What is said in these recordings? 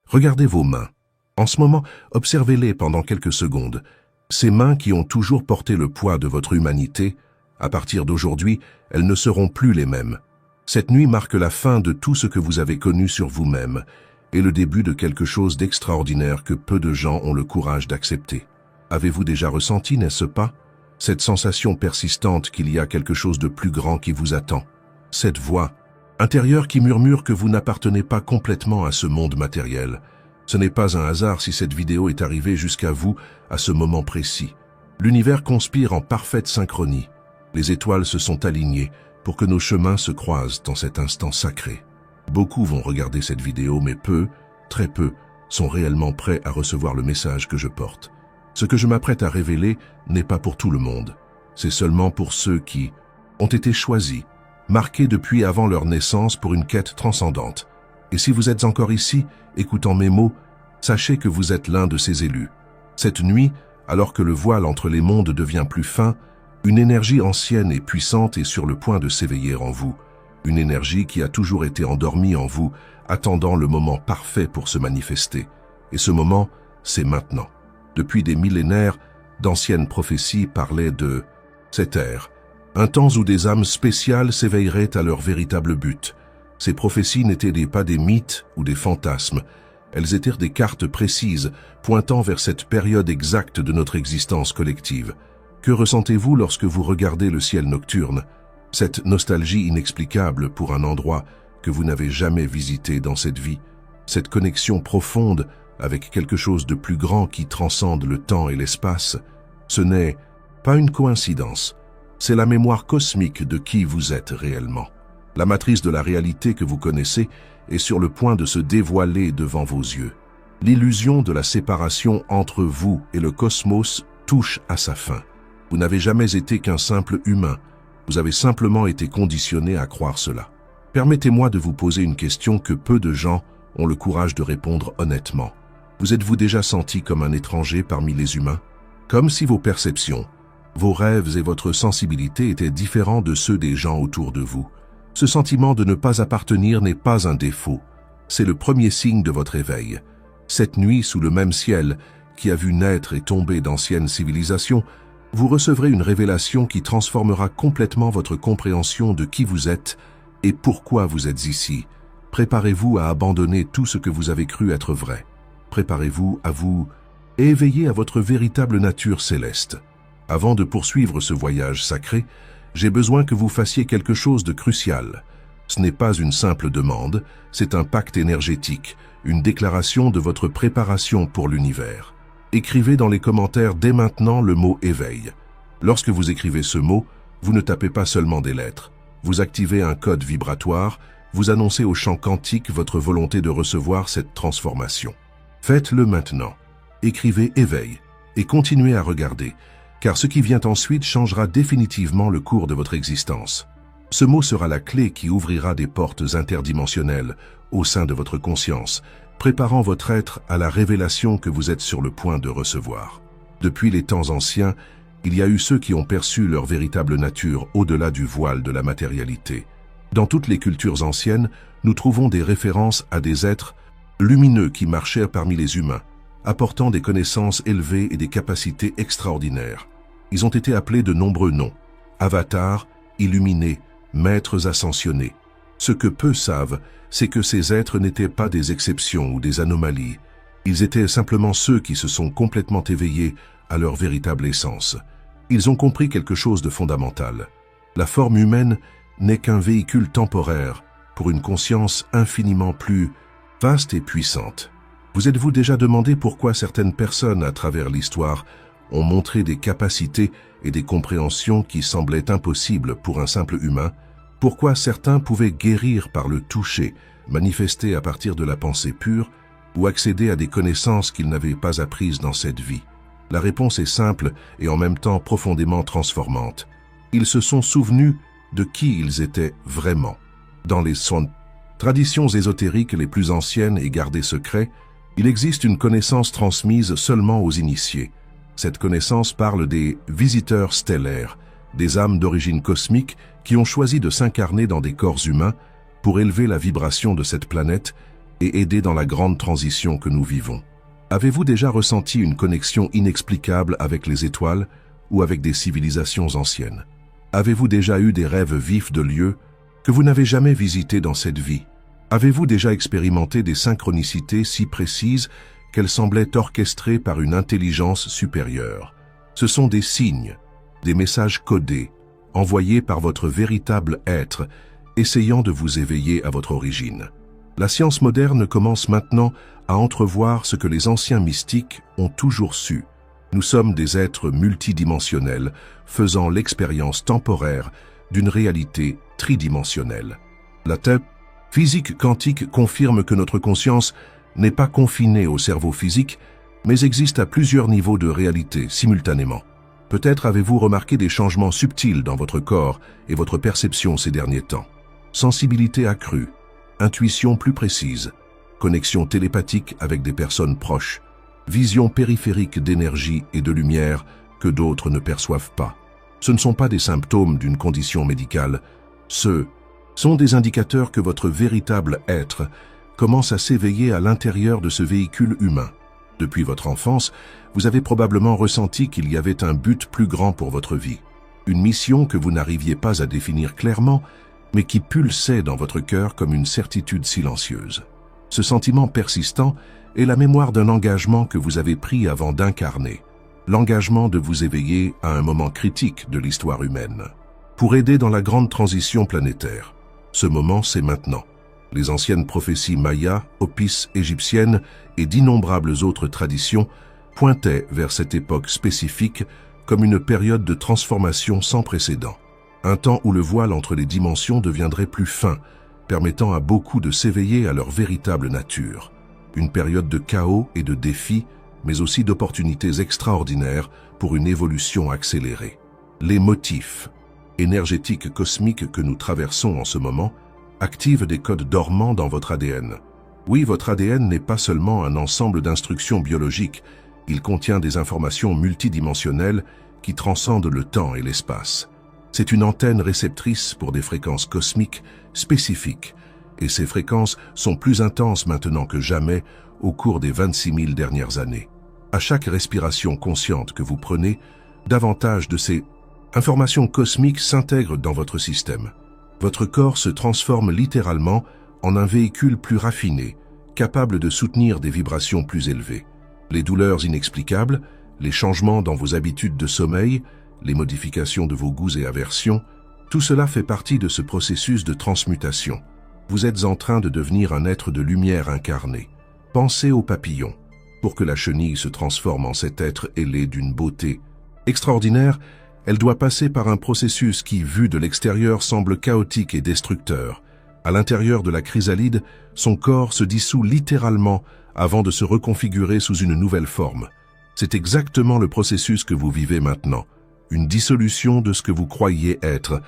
Regardez vos mains. En ce moment, observez-les pendant quelques secondes. Ces mains qui ont toujours porté le poids de votre humanité, à partir d'aujourd'hui, elles ne seront plus les mêmes. Cette nuit marque la fin de tout ce que vous avez connu sur vous-même et le début de quelque chose d'extraordinaire que peu de gens ont le courage d'accepter. Avez-vous déjà ressenti, n'est-ce pas, cette sensation persistante qu'il y a quelque chose de plus grand qui vous attend? Cette voix intérieure qui murmure que vous n'appartenez pas complètement à ce monde matériel. Ce n'est pas un hasard si cette vidéo est arrivée jusqu'à vous à ce moment précis. L'univers conspire en parfaite synchronie. Les étoiles se sont alignées pour que nos chemins se croisent dans cet instant sacré. Beaucoup vont regarder cette vidéo, mais peu, très peu, sont réellement prêts à recevoir le message que je porte. Ce que je m'apprête à révéler n'est pas pour tout le monde. C'est seulement pour ceux qui ont été choisis, marqués depuis avant leur naissance pour une quête transcendante. Et si vous êtes encore ici, écoutant mes mots, sachez que vous êtes l'un de ces élus. Cette nuit, alors que le voile entre les mondes devient plus fin, une énergie ancienne et puissante est sur le point de s'éveiller en vous. Une énergie qui a toujours été endormie en vous, attendant le moment parfait pour se manifester. Et ce moment, c'est maintenant. Depuis des millénaires, d'anciennes prophéties parlaient de cette ère, un temps où des âmes spéciales s'éveilleraient à leur véritable but. Ces prophéties n'étaient pas des mythes ou des fantasmes, elles étaient des cartes précises pointant vers cette période exacte de notre existence collective. Que ressentez-vous lorsque vous regardez le ciel nocturne? Cette nostalgie inexplicable pour un endroit que vous n'avez jamais visité dans cette vie, cette connexion profonde avec quelque chose de plus grand qui transcende le temps et l'espace, ce n'est pas une coïncidence, c'est la mémoire cosmique de qui vous êtes réellement. La matrice de la réalité que vous connaissez est sur le point de se dévoiler devant vos yeux. L'illusion de la séparation entre vous et le cosmos touche à sa fin. Vous n'avez jamais été qu'un simple humain, vous avez simplement été conditionné à croire cela. Permettez-moi de vous poser une question que peu de gens ont le courage de répondre honnêtement. Vous êtes-vous déjà senti comme un étranger parmi les humains? Comme si vos perceptions, vos rêves et votre sensibilité étaient différents de ceux des gens autour de vous. Ce sentiment de ne pas appartenir n'est pas un défaut, c'est le premier signe de votre éveil. Cette nuit, sous le même ciel qui a vu naître et tomber d'anciennes civilisations, vous recevrez une révélation qui transformera complètement votre compréhension de qui vous êtes et pourquoi vous êtes ici. Préparez-vous à abandonner tout ce que vous avez cru être vrai. Préparez-vous à vous éveiller à votre véritable nature céleste. Avant de poursuivre ce voyage sacré, j'ai besoin que vous fassiez quelque chose de crucial. Ce n'est pas une simple demande, c'est un pacte énergétique, une déclaration de votre préparation pour l'univers. Écrivez dans les commentaires dès maintenant le mot « éveil ». Lorsque vous écrivez ce mot, vous ne tapez pas seulement des lettres. Vous activez un code vibratoire, vous annoncez au champ quantique votre volonté de recevoir cette transformation. Faites-le maintenant. Écrivez « éveil » et continuez à regarder, car ce qui vient ensuite changera définitivement le cours de votre existence. Ce mot sera la clé qui ouvrira des portes interdimensionnelles au sein de votre conscience, préparant votre être à la révélation que vous êtes sur le point de recevoir. Depuis les temps anciens, il y a eu ceux qui ont perçu leur véritable nature au-delà du voile de la matérialité. Dans toutes les cultures anciennes, nous trouvons des références à des êtres lumineux qui marchèrent parmi les humains, apportant des connaissances élevées et des capacités extraordinaires. Ils ont été appelés de nombreux noms: avatars, illuminés, maîtres ascensionnés. Ce que peu savent, c'est que ces êtres n'étaient pas des exceptions ou des anomalies. Ils étaient simplement ceux qui se sont complètement éveillés à leur véritable essence. Ils ont compris quelque chose de fondamental. La forme humaine n'est qu'un véhicule temporaire pour une conscience infiniment plus vaste et puissante. Vous êtes-vous déjà demandé pourquoi certaines personnes à travers l'histoire ont montré des capacités et des compréhensions qui semblaient impossibles pour un simple humain? Pourquoi certains pouvaient guérir par le toucher, manifester à partir de la pensée pure, ou accéder à des connaissances qu'ils n'avaient pas apprises dans cette vie? La réponse est simple et en même temps profondément transformante. Ils se sont souvenus de qui ils étaient vraiment. Dans les traditions ésotériques les plus anciennes et gardées secrets, il existe une connaissance transmise seulement aux initiés. Cette connaissance parle des visiteurs stellaires, des âmes d'origine cosmique qui ont choisi de s'incarner dans des corps humains pour élever la vibration de cette planète et aider dans la grande transition que nous vivons. Avez-vous déjà ressenti une connexion inexplicable avec les étoiles ou avec des civilisations anciennes? Avez-vous déjà eu des rêves vifs de lieux que vous n'avez jamais visités dans cette vie? Avez-vous déjà expérimenté des synchronicités si précises qu'elles semblaient orchestrées par une intelligence supérieure? Ce sont des signes, des messages codés, envoyés par votre véritable être, essayant de vous éveiller à votre origine. La science moderne commence maintenant à entrevoir ce que les anciens mystiques ont toujours su. Nous sommes des êtres multidimensionnels, faisant l'expérience temporaire d'une réalité tridimensionnelle. La physique quantique confirme que notre conscience n'est pas confinée au cerveau physique, mais existe à plusieurs niveaux de réalité simultanément. Peut-être avez-vous remarqué des changements subtils dans votre corps et votre perception ces derniers temps. Sensibilité accrue, intuition plus précise, connexion télépathique avec des personnes proches, vision périphérique d'énergie et de lumière que d'autres ne perçoivent pas. Ce ne sont pas des symptômes d'une condition médicale, ce sont des indicateurs que votre véritable être commence à s'éveiller à l'intérieur de ce véhicule humain. Depuis votre enfance, vous avez probablement ressenti qu'il y avait un but plus grand pour votre vie, une mission que vous n'arriviez pas à définir clairement, mais qui pulsait dans votre cœur comme une certitude silencieuse. Ce sentiment persistant est la mémoire d'un engagement que vous avez pris avant d'incarner, l'engagement de vous éveiller à un moment critique de l'histoire humaine, pour aider dans la grande transition planétaire. Ce moment, c'est maintenant. Les anciennes prophéties mayas, hopis égyptiennes et d'innombrables autres traditions pointaient vers cette époque spécifique comme une période de transformation sans précédent. Un temps où le voile entre les dimensions deviendrait plus fin, permettant à beaucoup de s'éveiller à leur véritable nature. Une période de chaos et de défis, mais aussi d'opportunités extraordinaires pour une évolution accélérée. Les motifs énergétiques cosmiques que nous traversons en ce moment activent des codes dormants dans votre ADN. Oui, votre ADN n'est pas seulement un ensemble d'instructions biologiques, il contient des informations multidimensionnelles qui transcendent le temps et l'espace. C'est une antenne réceptrice pour des fréquences cosmiques spécifiques, et ces fréquences sont plus intenses maintenant que jamais au cours des 26 000 dernières années. À chaque respiration consciente que vous prenez, davantage de ces informations cosmiques s'intègrent dans votre système. Votre corps se transforme littéralement en un véhicule plus raffiné, capable de soutenir des vibrations plus élevées. Les douleurs inexplicables, les changements dans vos habitudes de sommeil, les modifications de vos goûts et aversions, tout cela fait partie de ce processus de transmutation. Vous êtes en train de devenir un être de lumière incarné. Pensez au papillon. Pour que la chenille se transforme en cet être ailé d'une beauté extraordinaire, elle doit passer par un processus qui, vu de l'extérieur, semble chaotique et destructeur. À l'intérieur de la chrysalide, son corps se dissout littéralement avant de se reconfigurer sous une nouvelle forme. C'est exactement le processus que vous vivez maintenant, une dissolution de ce que vous croyiez être,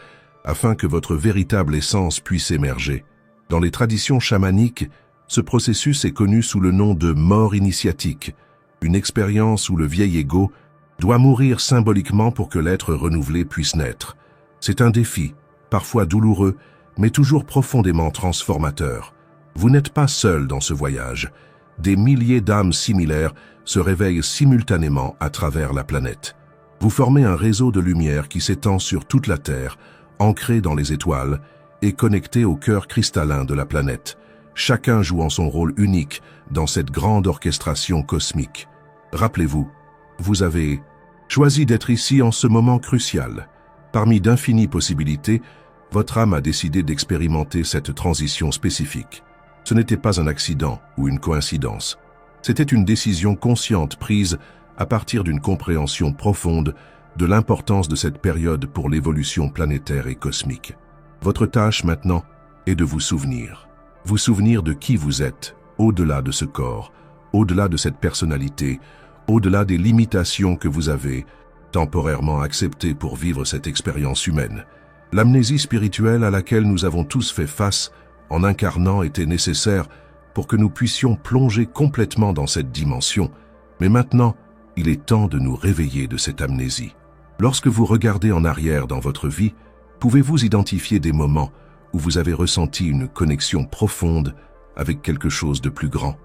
afin que votre véritable essence puisse émerger. Dans les traditions chamaniques, ce processus est connu sous le nom de mort initiatique, une expérience où le vieil ego doit mourir symboliquement pour que l'être renouvelé puisse naître. C'est un défi, parfois douloureux, mais toujours profondément transformateur. Vous n'êtes pas seul dans ce voyage. Des milliers d'âmes similaires se réveillent simultanément à travers la planète. Vous formez un réseau de lumière qui s'étend sur toute la Terre, ancré dans les étoiles et connecté au cœur cristallin de la planète, chacun jouant son rôle unique dans cette grande orchestration cosmique. Rappelez-vous, vous avez choisi d'être ici en ce moment crucial. Parmi d'infinies possibilités, votre âme a décidé d'expérimenter cette transition spécifique. Ce n'était pas un accident ou une coïncidence. C'était une décision consciente prise à partir d'une compréhension profonde de l'importance de cette période pour l'évolution planétaire et cosmique. Votre tâche maintenant est de vous souvenir. Vous souvenir de qui vous êtes, au-delà de ce corps, au-delà de cette personnalité, au-delà des limitations que vous avez temporairement acceptées pour vivre cette expérience humaine. L'amnésie spirituelle à laquelle nous avons tous fait face en incarnant était nécessaire pour que nous puissions plonger complètement dans cette dimension. Mais maintenant, il est temps de nous réveiller de cette amnésie. Lorsque vous regardez en arrière dans votre vie, pouvez-vous identifier des moments où vous avez ressenti une connexion profonde avec quelque chose de plus grand.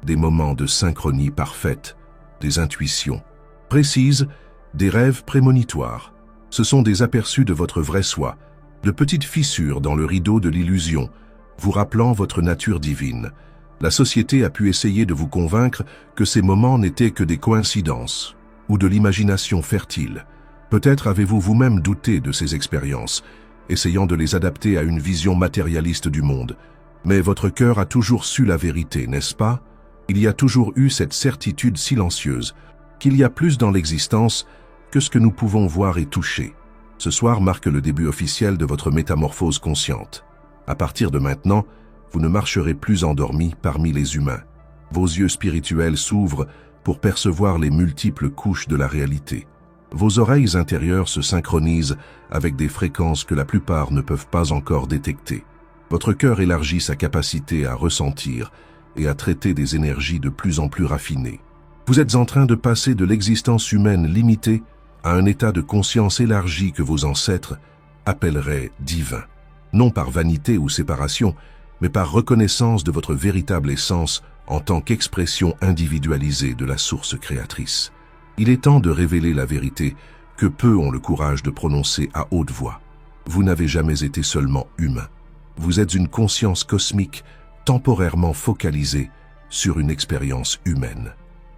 Des moments de synchronie parfaite, des intuitions précises, des rêves prémonitoires. Ce sont des aperçus de votre vrai soi, de petites fissures dans le rideau de l'illusion, vous rappelant votre nature divine. La société a pu essayer de vous convaincre que ces moments n'étaient que des coïncidences ou de l'imagination fertile. Peut-être avez-vous vous-même douté de ces expériences, essayant de les adapter à une vision matérialiste du monde. Mais votre cœur a toujours su la vérité, n'est-ce pas? Il y a toujours eu cette certitude silencieuse qu'il y a plus dans l'existence que ce que nous pouvons voir et toucher. Ce soir marque le début officiel de votre métamorphose consciente. À partir de maintenant, vous ne marcherez plus endormi parmi les humains. Vos yeux spirituels s'ouvrent pour percevoir les multiples couches de la réalité. Vos oreilles intérieures se synchronisent avec des fréquences que la plupart ne peuvent pas encore détecter. Votre cœur élargit sa capacité à ressentir et à traiter des énergies de plus en plus raffinées. Vous êtes en train de passer de l'existence humaine limitée à un état de conscience élargi que vos ancêtres appelleraient divin. Non par vanité ou séparation, mais par reconnaissance de votre véritable essence en tant qu'expression individualisée de la source créatrice. Il est temps de révéler la vérité que peu ont le courage de prononcer à haute voix. Vous n'avez jamais été seulement humain. Vous êtes une conscience cosmique temporairement focalisée sur une expérience humaine.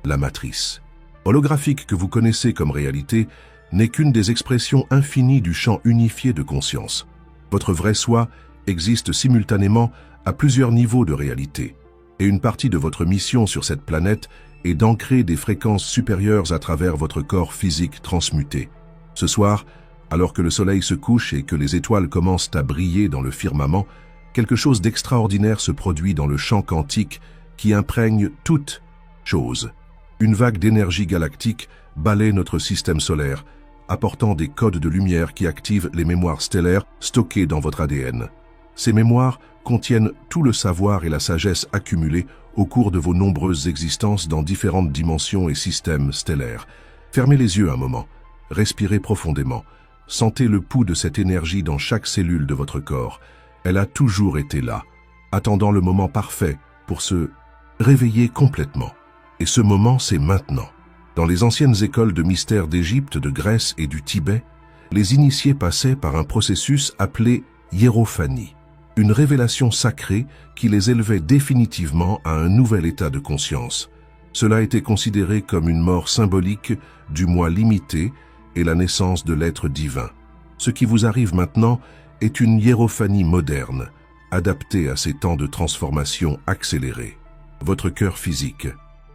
La matrice holographique que vous connaissez comme réalité n'est qu'une des expressions infinies du champ unifié de conscience. Votre vrai soi existe simultanément à plusieurs niveaux de réalité, et une partie de votre mission sur cette planète est d'ancrer des fréquences supérieures à travers votre corps physique transmuté. Ce soir, alors que le soleil se couche et que les étoiles commencent à briller dans le firmament, quelque chose d'extraordinaire se produit dans le champ quantique qui imprègne toute chose. Une vague d'énergie galactique balaie notre système solaire, apportant des codes de lumière qui activent les mémoires stellaires stockées dans votre ADN. Ces mémoires contiennent tout le savoir et la sagesse accumulés au cours de vos nombreuses existences dans différentes dimensions et systèmes stellaires. Fermez les yeux un moment, respirez profondément, sentez le pouls de cette énergie dans chaque cellule de votre corps. Elle a toujours été là, attendant le moment parfait pour se réveiller complètement. Et ce moment, c'est maintenant. Dans les anciennes écoles de mystères d'Égypte, de Grèce et du Tibet, les initiés passaient par un processus appelé hiérophanie, une révélation sacrée qui les élevait définitivement à un nouvel état de conscience. Cela était considéré comme une mort symbolique du moi limité et la naissance de l'être divin. Ce qui vous arrive maintenant est une hiérophanie moderne, adaptée à ces temps de transformation accélérée. Votre cœur physique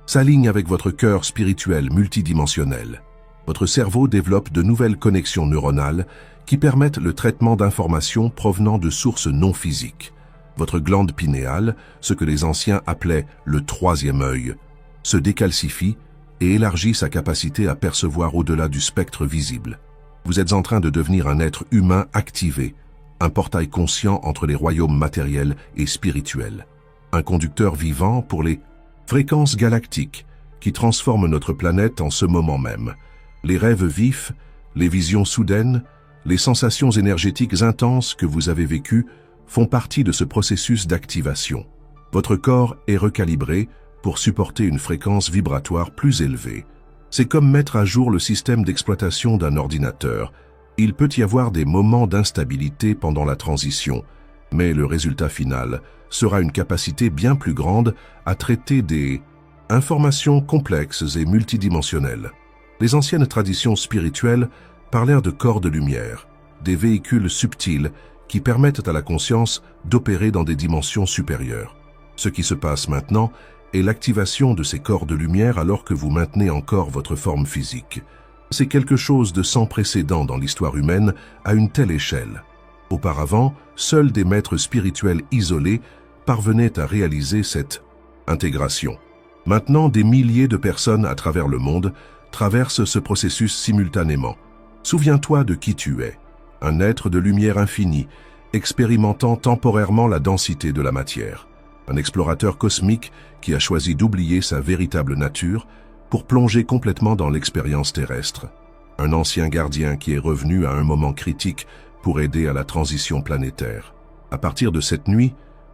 s'aligne avec votre cœur spirituel multidimensionnel. Votre cerveau développe de nouvelles connexions neuronales qui permettent le traitement d'informations provenant de sources non physiques. Votre glande pinéale, ce que les anciens appelaient le troisième œil, se décalcifie et élargit sa capacité à percevoir au-delà du spectre visible. Vous êtes en train de devenir un être humain activé, un portail conscient entre les royaumes matériels et spirituels, un conducteur vivant pour les fréquences galactiques qui transforment notre planète en ce moment même. Les rêves vifs, les visions soudaines, les sensations énergétiques intenses que vous avez vécues font partie de ce processus d'activation. Votre corps est recalibré pour supporter une fréquence vibratoire plus élevée. C'est comme mettre à jour le système d'exploitation d'un ordinateur. Il peut y avoir des moments d'instabilité pendant la transition, mais le résultat final sera une capacité bien plus grande à traiter des informations complexes et multidimensionnelles. Les anciennes traditions spirituelles parlèrent de corps de lumière, des véhicules subtils qui permettent à la conscience d'opérer dans des dimensions supérieures. Ce qui se passe maintenant est l'activation de ces corps de lumière alors que vous maintenez encore votre forme physique. C'est quelque chose de sans précédent dans l'histoire humaine à une telle échelle. Auparavant, seuls des maîtres spirituels isolés parvenaient à réaliser cette intégration. Maintenant, des milliers de personnes à travers le monde traversent ce processus simultanément. Souviens-toi de qui tu es, un être de lumière infinie, expérimentant temporairement la densité de la matière. Un explorateur cosmique qui a choisi d'oublier sa véritable nature pour plonger complètement dans l'expérience terrestre. Un ancien gardien qui est revenu à un moment critique pour aider à la transition planétaire. À partir de cette nuit,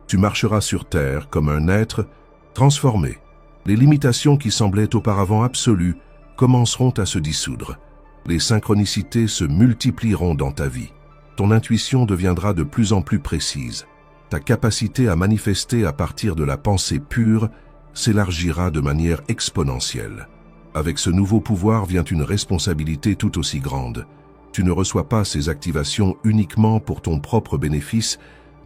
Tu marcheras sur terre comme un être transformé. Les limitations qui semblaient auparavant absolues commenceront à se dissoudre. Les synchronicités se multiplieront dans ta vie. Ton intuition deviendra de plus en plus précise. Ta capacité à manifester à partir de la pensée pure s'élargira de manière exponentielle. Avec ce nouveau pouvoir vient une responsabilité tout aussi grande. Tu ne reçois pas ces activations uniquement pour ton propre bénéfice,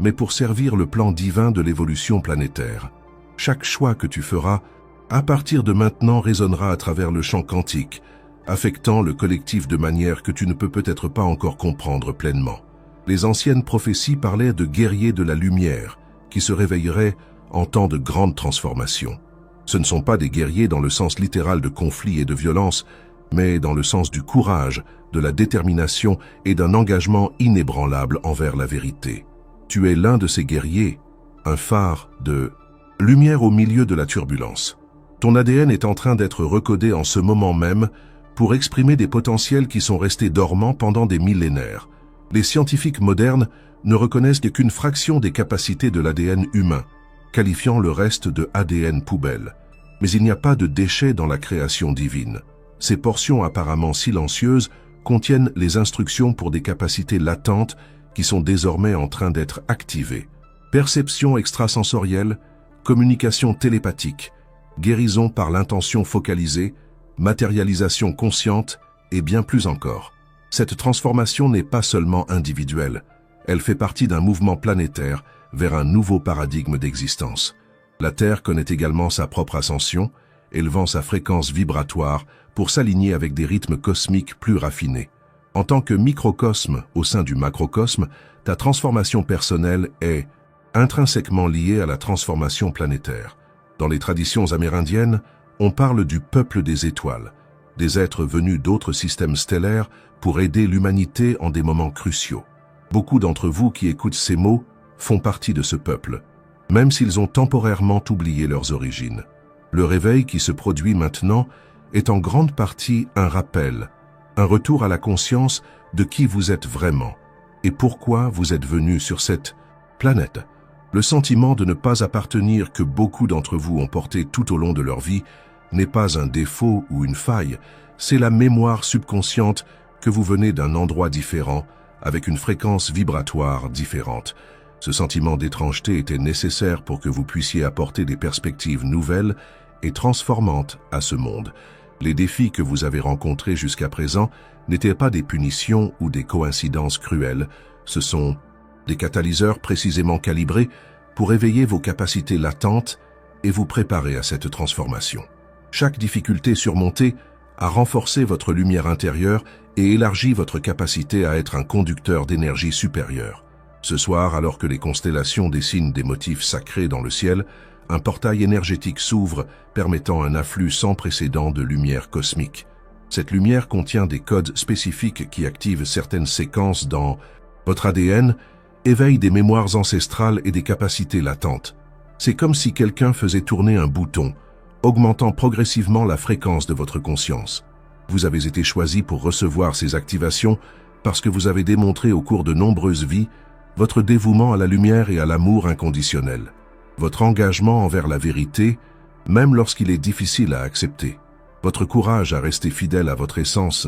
mais pour servir le plan divin de l'évolution planétaire. Chaque choix que tu feras, à partir de maintenant, résonnera à travers le champ quantique, affectant le collectif de manière que tu ne peux peut-être pas encore comprendre pleinement. Les anciennes prophéties parlaient de guerriers de la lumière, qui se réveilleraient en temps de grandes transformations. Ce ne sont pas des guerriers dans le sens littéral de conflit et de violence, mais dans le sens du courage, de la détermination et d'un engagement inébranlable envers la vérité. Tu es l'un de ces guerriers, un phare de lumière au milieu de la turbulence. Ton ADN est en train d'être recodé en ce moment même pour exprimer des potentiels qui sont restés dormants pendant des millénaires. Les scientifiques modernes ne reconnaissent qu'une fraction des capacités de l'ADN humain, qualifiant le reste de ADN poubelle. Mais il n'y a pas de déchets dans la création divine. Ces portions apparemment silencieuses contiennent les instructions pour des capacités latentes qui sont désormais en train d'être activées. Perception extrasensorielle, communication télépathique, guérison par l'intention focalisée, matérialisation consciente et bien plus encore. Cette transformation n'est pas seulement individuelle, elle fait partie d'un mouvement planétaire vers un nouveau paradigme d'existence. La Terre connaît également sa propre ascension, élevant sa fréquence vibratoire pour s'aligner avec des rythmes cosmiques plus raffinés. En tant que microcosme au sein du macrocosme, ta transformation personnelle est intrinsèquement liée à la transformation planétaire. Dans les traditions amérindiennes, on parle du peuple des étoiles, des êtres venus d'autres systèmes stellaires pour aider l'humanité en des moments cruciaux. Beaucoup d'entre vous qui écoutent ces mots font partie de ce peuple, même s'ils ont temporairement oublié leurs origines. Le réveil qui se produit maintenant est en grande partie un rappel, un retour à la conscience de qui vous êtes vraiment et pourquoi vous êtes venu sur cette planète. Le sentiment de ne pas appartenir que beaucoup d'entre vous ont porté tout au long de leur vie n'est pas un défaut ou une faille, c'est la mémoire subconsciente que vous venez d'un endroit différent, avec une fréquence vibratoire différente. Ce sentiment d'étrangeté était nécessaire pour que vous puissiez apporter des perspectives nouvelles et transformantes à ce monde. Les défis que vous avez rencontrés jusqu'à présent n'étaient pas des punitions ou des coïncidences cruelles, ce sont des catalyseurs précisément calibrés pour éveiller vos capacités latentes et vous préparer à cette transformation. Chaque difficulté surmontée a renforcé votre lumière intérieure et élargi votre capacité à être un conducteur d'énergie supérieure. Ce soir, alors que les constellations dessinent des motifs sacrés dans le ciel, un portail énergétique s'ouvre, permettant un afflux sans précédent de lumière cosmique. Cette lumière contient des codes spécifiques qui activent certaines séquences dans votre ADN, éveillent des mémoires ancestrales et des capacités latentes. C'est comme si quelqu'un faisait tourner un bouton, augmentant progressivement la fréquence de votre conscience. Vous avez été choisi pour recevoir ces activations parce que vous avez démontré au cours de nombreuses vies votre dévouement à la lumière et à l'amour inconditionnel, votre engagement envers la vérité, même lorsqu'il est difficile à accepter, votre courage à rester fidèle à votre essence,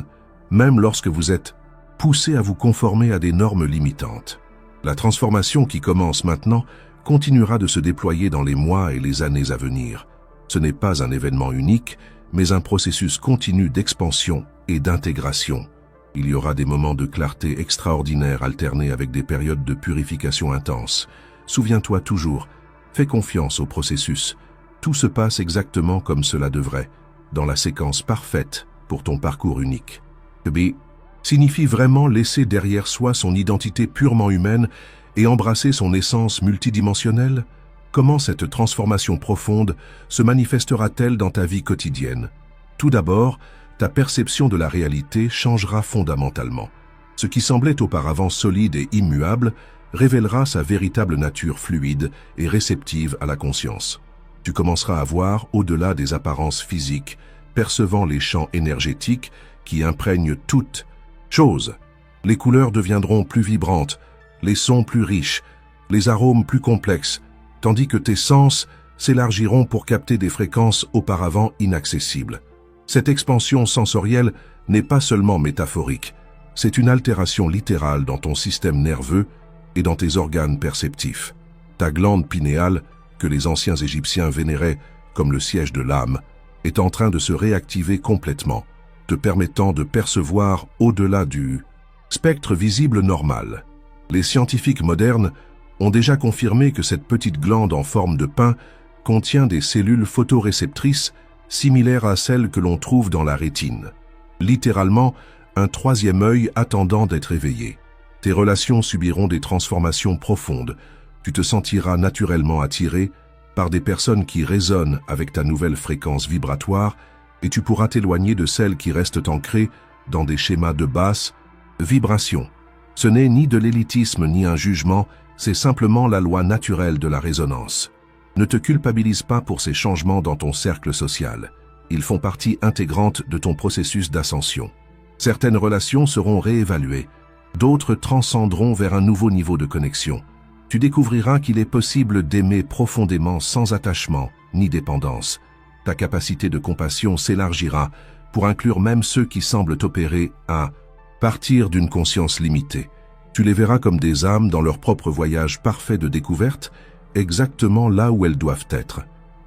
même lorsque vous êtes poussé à vous conformer à des normes limitantes. La transformation qui commence maintenant continuera de se déployer dans les mois et les années à venir. Ce n'est pas un événement unique, mais un processus continu d'expansion et d'intégration. Il y aura des moments de clarté extraordinaire alternés avec des périodes de purification intense. Souviens-toi toujours, fais confiance au processus. Tout se passe exactement comme cela devrait, dans la séquence parfaite pour ton parcours unique. B signifie vraiment laisser derrière soi son identité purement humaine et embrasser son essence multidimensionnelle. Comment cette transformation profonde se manifestera-t-elle dans ta vie quotidienne? Tout d'abord, ta perception de la réalité changera fondamentalement. Ce qui semblait auparavant solide et immuable révélera sa véritable nature fluide et réceptive à la conscience. Tu commenceras à voir au-delà des apparences physiques, percevant les champs énergétiques qui imprègnent toute chose. Les couleurs deviendront plus vibrantes, les sons plus riches, les arômes plus complexes, tandis que tes sens s'élargiront pour capter des fréquences auparavant inaccessibles. Cette expansion sensorielle n'est pas seulement métaphorique, c'est une altération littérale dans ton système nerveux et dans tes organes perceptifs. Ta glande pinéale, que les anciens Égyptiens vénéraient comme le siège de l'âme, est en train de se réactiver complètement, te permettant de percevoir au-delà du spectre visible normal. Les scientifiques modernes ont déjà confirmé que cette petite glande en forme de pain contient des cellules photoréceptrices similaires à celles que l'on trouve dans la rétine. Littéralement, un troisième œil attendant d'être éveillé. Tes relations subiront des transformations profondes. Tu te sentiras naturellement attiré par des personnes qui résonnent avec ta nouvelle fréquence vibratoire et tu pourras t'éloigner de celles qui restent ancrées dans des schémas de basse vibration. Ce n'est ni de l'élitisme ni un jugement, c'est simplement la loi naturelle de la résonance. Ne te culpabilise pas pour ces changements dans ton cercle social. Ils font partie intégrante de ton processus d'ascension. Certaines relations seront réévaluées, d'autres transcenderont vers un nouveau niveau de connexion. Tu découvriras qu'il est possible d'aimer profondément sans attachement ni dépendance. Ta capacité de compassion s'élargira pour inclure même ceux qui semblent opérer à partir d'une conscience limitée. Tu les verras comme des âmes dans leur propre voyage parfait de découverte, exactement là où elles doivent être.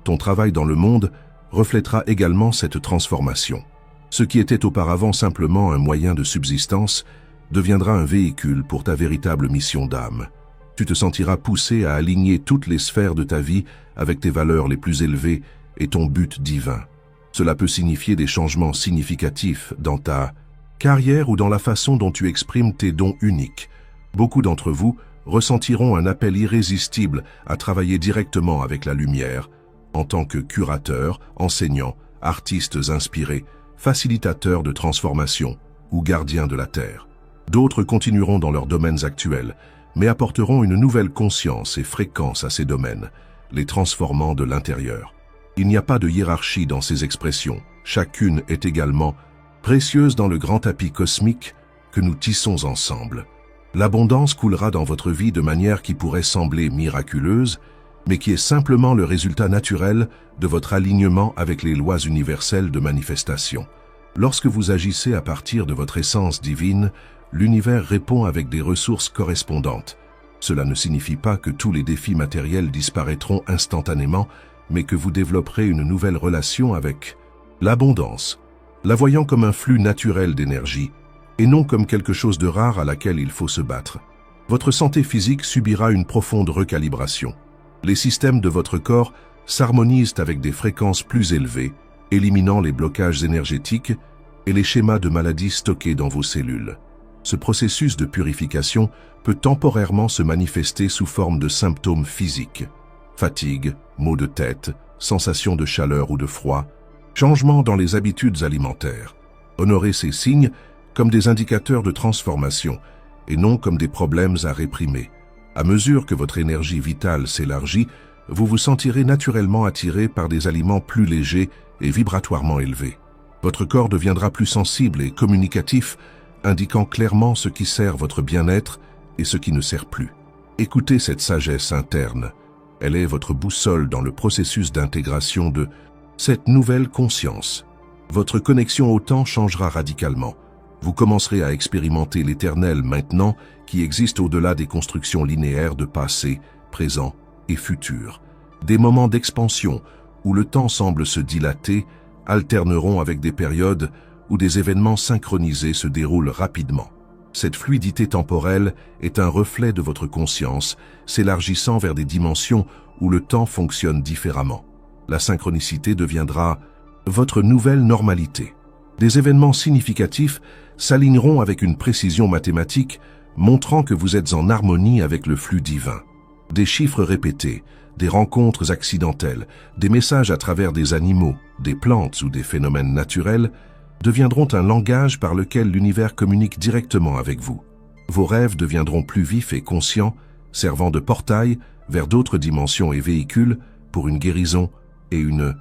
Ton travail dans le monde reflètera également cette transformation. Ce qui était auparavant simplement un moyen de subsistance deviendra un véhicule pour ta véritable mission d'âme. Tu te sentiras poussé à aligner toutes les sphères de ta vie avec tes valeurs les plus élevées et ton but divin. Cela peut signifier des changements significatifs dans ta carrière ou dans la façon dont tu exprimes tes dons uniques. Beaucoup d'entre vous ressentiront un appel irrésistible à travailler directement avec la lumière, en tant que curateurs, enseignants, artistes inspirés, facilitateurs de transformation ou gardiens de la Terre. D'autres continueront dans leurs domaines actuels, mais apporteront une nouvelle conscience et fréquence à ces domaines, les transformant de l'intérieur. Il n'y a pas de hiérarchie dans ces expressions, chacune est également précieuse dans le grand tapis cosmique que nous tissons ensemble. L'abondance coulera dans votre vie de manière qui pourrait sembler miraculeuse, mais qui est simplement le résultat naturel de votre alignement avec les lois universelles de manifestation. Lorsque vous agissez à partir de votre essence divine, l'univers répond avec des ressources correspondantes. Cela ne signifie pas que tous les défis matériels disparaîtront instantanément, mais que vous développerez une nouvelle relation avec l'abondance, la voyant comme un flux naturel d'énergie, et non comme quelque chose de rare à laquelle il faut se battre. Votre santé physique subira une profonde recalibration. Les systèmes de votre corps s'harmonisent avec des fréquences plus élevées, éliminant les blocages énergétiques et les schémas de maladies stockés dans vos cellules. Ce processus de purification peut temporairement se manifester sous forme de symptômes physiques. Fatigue, maux de tête, sensation de chaleur ou de froid, changement dans les habitudes alimentaires. Honorez ces signes comme des indicateurs de transformation et non comme des problèmes à réprimer. À mesure que votre énergie vitale s'élargit, vous vous sentirez naturellement attiré par des aliments plus légers et vibratoirement élevés. Votre corps deviendra plus sensible et communicatif, indiquant clairement ce qui sert votre bien-être et ce qui ne sert plus. Écoutez cette sagesse interne. Elle est votre boussole dans le processus d'intégration de cette nouvelle conscience. Votre connexion au temps changera radicalement. Vous commencerez à expérimenter l'éternel maintenant qui existe au-delà des constructions linéaires de passé, présent et futur. Des moments d'expansion où le temps semble se dilater alterneront avec des périodes où des événements synchronisés se déroulent rapidement. Cette fluidité temporelle est un reflet de votre conscience, s'élargissant vers des dimensions où le temps fonctionne différemment. La synchronicité deviendra votre nouvelle normalité. Des événements significatifs s'aligneront avec une précision mathématique, montrant que vous êtes en harmonie avec le flux divin. Des chiffres répétés, des rencontres accidentelles, des messages à travers des animaux, des plantes ou des phénomènes naturels deviendront un langage par lequel l'univers communique directement avec vous. Vos rêves deviendront plus vifs et conscients, servant de portail vers d'autres dimensions et véhicules pour une guérison et une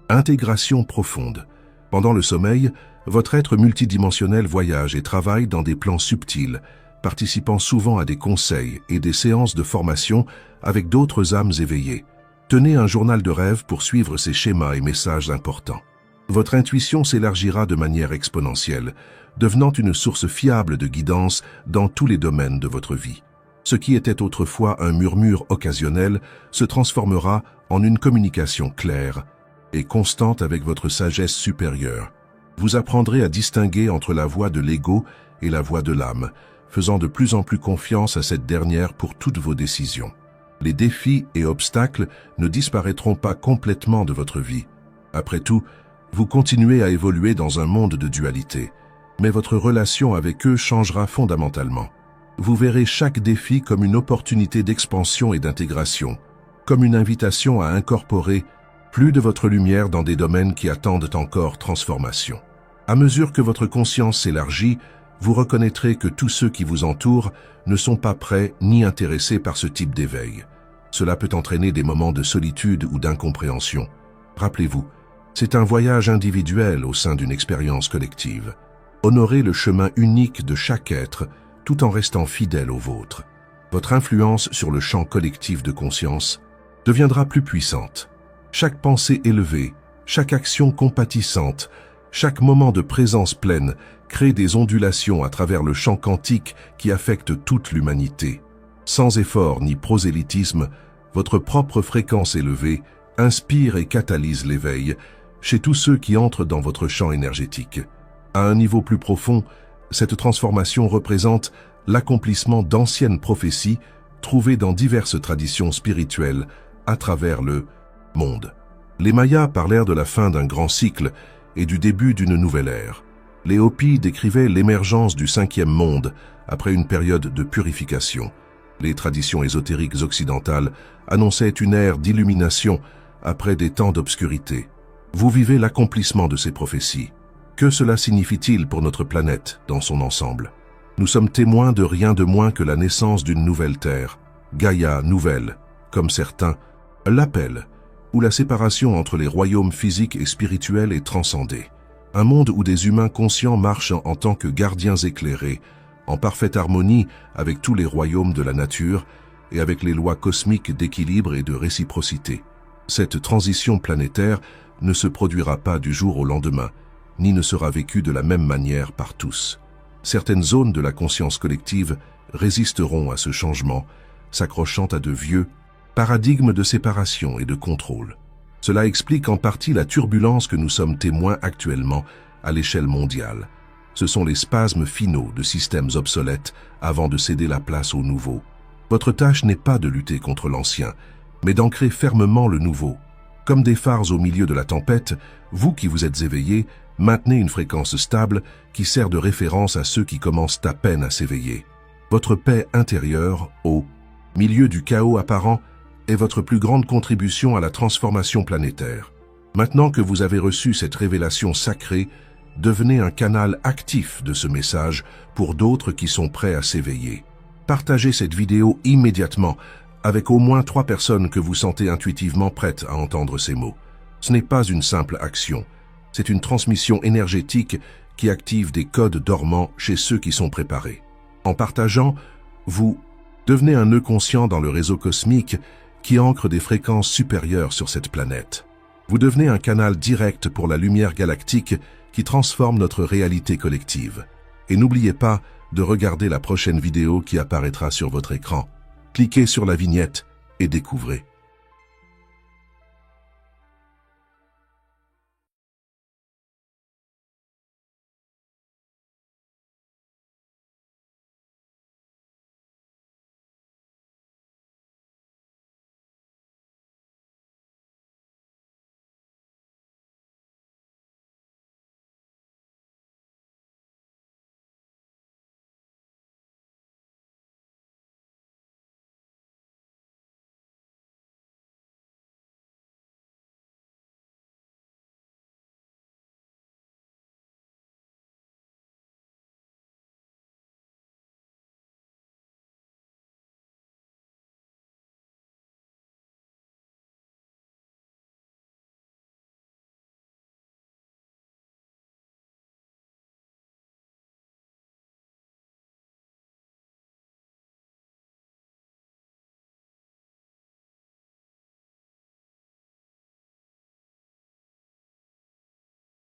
intégration profonde. Pendant le sommeil, votre être multidimensionnel voyage et travaille dans des plans subtils, participant souvent à des conseils et des séances de formation avec d'autres âmes éveillées. Tenez un journal de rêve pour suivre ces schémas et messages importants. Votre intuition s'élargira de manière exponentielle, devenant une source fiable de guidance dans tous les domaines de votre vie. Ce qui était autrefois un murmure occasionnel se transformera en une communication claire et constante avec votre sagesse supérieure. Vous apprendrez à distinguer entre la voix de l'ego et la voix de l'âme, faisant de plus en plus confiance à cette dernière pour toutes vos décisions. Les défis et obstacles ne disparaîtront pas complètement de votre vie. Après tout, vous continuez à évoluer dans un monde de dualité, mais votre relation avec eux changera fondamentalement. Vous verrez chaque défi comme une opportunité d'expansion et d'intégration, comme une invitation à incorporer plus de votre lumière dans des domaines qui attendent encore transformation. À mesure que votre conscience s'élargit, vous reconnaîtrez que tous ceux qui vous entourent ne sont pas prêts ni intéressés par ce type d'éveil. Cela peut entraîner des moments de solitude ou d'incompréhension. Rappelez-vous, c'est un voyage individuel au sein d'une expérience collective. Honorez le chemin unique de chaque être tout en restant fidèle au vôtre. Votre influence sur le champ collectif de conscience deviendra plus puissante. Chaque pensée élevée, chaque action compatissante, chaque moment de présence pleine crée des ondulations à travers le champ quantique qui affecte toute l'humanité. Sans effort ni prosélytisme, votre propre fréquence élevée inspire et catalyse l'éveil chez tous ceux qui entrent dans votre champ énergétique. À un niveau plus profond, cette transformation représente l'accomplissement d'anciennes prophéties trouvées dans diverses traditions spirituelles à travers le monde. Les Mayas parlèrent de la fin d'un grand cycle et du début d'une nouvelle ère. Les Hopis décrivaient l'émergence du cinquième monde après une période de purification. Les traditions ésotériques occidentales annonçaient une ère d'illumination après des temps d'obscurité. Vous vivez l'accomplissement de ces prophéties. Que cela signifie-t-il pour notre planète dans son ensemble? Nous sommes témoins de rien de moins que la naissance d'une nouvelle terre, Gaïa nouvelle, comme certains l'appellent, où la séparation entre les royaumes physiques et spirituels est transcendée. Un monde où des humains conscients marchent en tant que gardiens éclairés, en parfaite harmonie avec tous les royaumes de la nature et avec les lois cosmiques d'équilibre et de réciprocité. Cette transition planétaire ne se produira pas du jour au lendemain, ni ne sera vécue de la même manière par tous. Certaines zones de la conscience collective résisteront à ce changement, s'accrochant à de vieux paradigmes de séparation et de contrôle. Cela explique en partie la turbulence que nous sommes témoins actuellement à l'échelle mondiale. Ce sont les spasmes finaux de systèmes obsolètes avant de céder la place au nouveau. Votre tâche n'est pas de lutter contre l'ancien, mais d'ancrer fermement le nouveau. Comme des phares au milieu de la tempête, vous qui vous êtes éveillés, maintenez une fréquence stable qui sert de référence à ceux qui commencent à peine à s'éveiller. Votre paix intérieure, au milieu du chaos apparent, est votre plus grande contribution à la transformation planétaire. Maintenant que vous avez reçu cette révélation sacrée, devenez un canal actif de ce message pour d'autres qui sont prêts à s'éveiller. Partagez cette vidéo immédiatement avec au moins 3 personnes que vous sentez intuitivement prêtes à entendre ces mots. Ce n'est pas une simple action, c'est une transmission énergétique qui active des codes dormants chez ceux qui sont préparés. En partageant, vous devenez un nœud conscient dans le réseau cosmique qui ancre des fréquences supérieures sur cette planète. Vous devenez un canal direct pour la lumière galactique qui transforme notre réalité collective. Et n'oubliez pas de regarder la prochaine vidéo qui apparaîtra sur votre écran. Cliquez sur la vignette et découvrez.